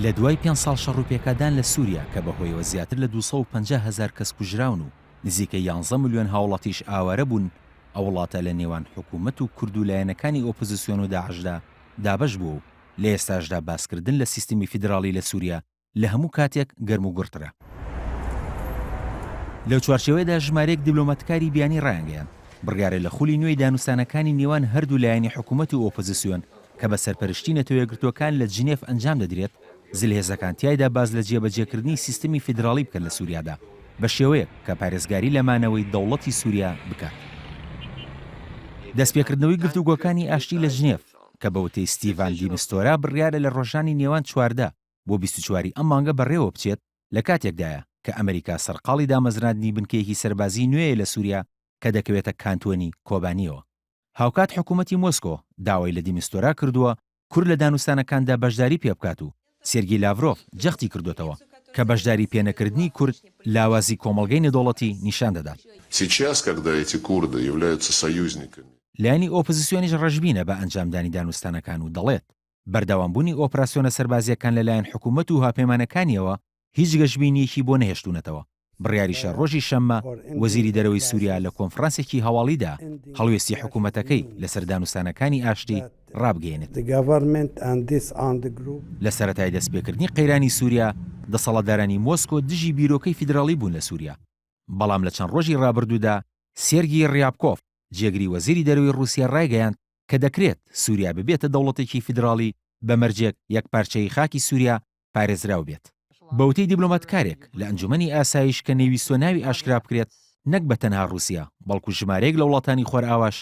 لە دوای 5 ساڵ شەڕوپێکادان لە سووریا کە بەهۆیەوە زیاتر لە 250,000 کەس کوژراون و نزیکە 11 ملیۆن هاوڵاتیش ئاوارە بوون، ئەو وڵاتە لە نێوان حکوومەت و کورد و لایەنەکانی ئۆپۆزیسیۆن و داعشدا دابەش بوو و لە ئێستاشدا باسکردن لە سیستمی فیدراڵی لە سووریا لە هەموو کاتێک گەرم و گورترە. لەو چوارچێوەیەدا ژمارەیەک دیبلۆماتکاری بیانی ڕایانگەیاند بڕیارە لە خولی نوێی دانوستانەکانی نێوان هەردوو لایەنی حکوومەت و ئۆپۆزیسیۆن کە بە سەرپەرشتی نەتەوەیەگرتووەکان لە جنێف ئەنجام دەدرێت زلهێزەکان تیایدا باز لە جێبەجێکردنی سیستمی فیدراڵی بکەن لە سووریادا بە شێوەیەک کە پارێزگاری لە مانەوەی دەوڵەتی سووریا بکات. دەستپێکردنەوەی گفتوگۆکانی ئاشتی لە ژنێف کە بە وتەی ستیڤان دی میستۆرا بڕیارە لە ڕۆژانی نێوان چواردە بۆ 24 ئەم مانگە بەڕێوە بچێت لە کاتێکدایە کە ئەمریکا سەرقاڵی دامەزراندنی بنکەیەکی سەربازی نوێیە لە سووریا کە دەکەوێتە کانتۆنی کۆبانیەوە. هاوکات حکوومەتی مۆسکۆ داوای لە دیمیستۆرا کردووە کورد لە دانوستانەکاندا بەشداری پێ بکات و سێرگی لاڤرۆف جەختی کردوتەوە کە بەشداری پێنەکردنی کورد لاوازی کۆمەڵگەی نێودەوڵەتی نیشان دەدات. لایەنی ئۆپۆزیسیۆنیش ڕەشبینە بە ئەنجامدانی دانوستانەکان و دەڵێت بەردەوامبوونی ئۆپراسیۆنە سەربازیەکان لەلایەن حکوومەت و هاپەیمانەکانیەوە هیچ گەشتبینیەکی بۆ نەهێشتوونەتەوە. بڕیاریشە ڕۆژی شەممە وەزیری دەرەوەی سووریا لە کۆنفرانسێکی هەواڵیدا هەڵوێستی حکوومەتەکەی لەسەر دانوستانەکانی ئاشتی ڕابگەێنێت. لە سەرەتای دەستپێکردنی قەیرانی سووریا دەسەڵاتدارانی مۆسکۆ دژی بیرۆکەی فیدراڵی بوون لە سووریا، بەڵام لە چەند ڕۆژی ڕابردوودا سێرگی ڕیابکۆف جێگری وەزیری دەرەوەی رووسیا ڕایگەیاند کە دەکرێت سووریا ببێتە دەوڵەتێکی فیدراڵی بەمەرجێک یەکپارچەی خاکی سووریا پارێزراو بێت. بەوتەی دیبلۆماتکارێک لە ئەنجومەنی ئاسایش کە نەویستۆ ناوی ئاشکرا بکرێت نەک بە تەنها رووسیا بەڵکو ژمارەیەک لە وڵاتانی خۆرئاواش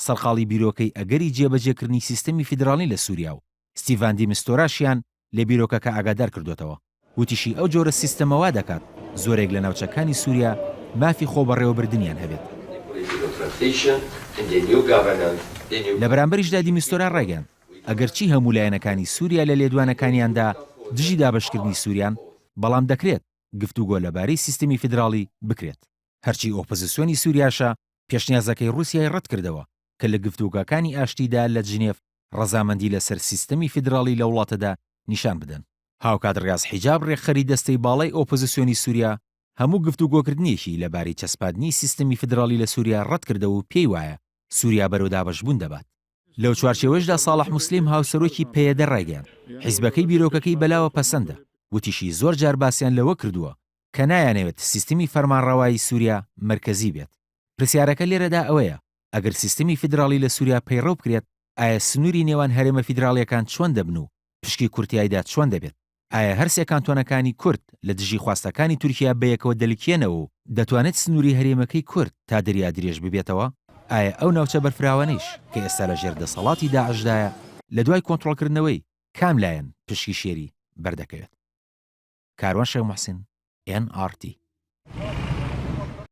سەرقاڵی بیرۆکەی ئەگەری جێبەجێکردنی سیستەمی فیدراڵی لە سووریا و ستیڤان دی میستۆراشیان لە بیرۆکەکە ئاگادار کردوێتەوە. وتیشی ئەو جۆرە سیستەمەوا دەکات زۆرێک لە ناوچەکانی سووریا مافی خۆبەڕێوەبردنیان هەبێت. لە بەرامبەریشدا دی میستۆرا ڕایگەیاند ئەگەرچی هەموو لایەنەکانی سووریا لە لێدوانەکانیاندا دژی دابەشکردنی سووریان، بەڵام دەکرێت گفتوگۆ لەبارەی سیستمی فیدراڵی بکرێت. هەرچی ئۆپۆزیسیۆنی سووریاشە پێشنیازەکەی رووسیای ڕەت کردەوە کە لە گفتوگاکانی ئاشتیدا لە جنێف ڕەزامەندی لەسەر سیستەمی فیدراڵی لە وڵاتەدا نیشان بدەن. هاوکات ڕیاز حیجاب ڕێکخەری دەستەی باڵای ئۆپۆزیسیۆنی سووریا هەموو گفتوگۆکردنیەکی لەبارەی چەسپاندنی سیستەمی فیدراڵی لە سووریا ڕەت کردەوە و پێی وایە سووریا بەرەو دابەشبوون دەبات. لەو چوارچێوەشدا ساڵح موسلیم هاوسەرۆکی پێیەدە ڕایگەیاند حیزبەکەی بیرۆکەکەی بەلاوە پەسەندە، وتیشی زۆر جار باسییان لەوە کردووە کە نایانەوێت سیستمی فەرمانڕەوایی سووریا مرکزی بێت. پرسیارەکە لێرەدا ئەوەیە ئەگەر سیستمی فیدراڵی لە سووریا پەیڕەو بکرێت ئایا سنووری نێوان هەرێمە فیدراڵیەکان چۆن دەبن و پشکی کورتیایدا چۆن دەبێت؟ ئایا هەرسێ کانتۆنەکانی کورد لە دژی خواستەکانی تورکیا بەیەکەوە دەلیکێنەوە و دەتوانێت سنووری هەرێمەکەی کورد تا دەریا درێژ ببێتەوە؟ ئایا ئەو ناوچە بەرفراوانەیش کە ئێستا لە ژێر دەسەڵاتی داعشدایە لە دوای کۆنتڕۆڵکردنەوەی کام لایەن پشکی شێری بەردەکەوێت؟ کاروان شێخ موحسین NRT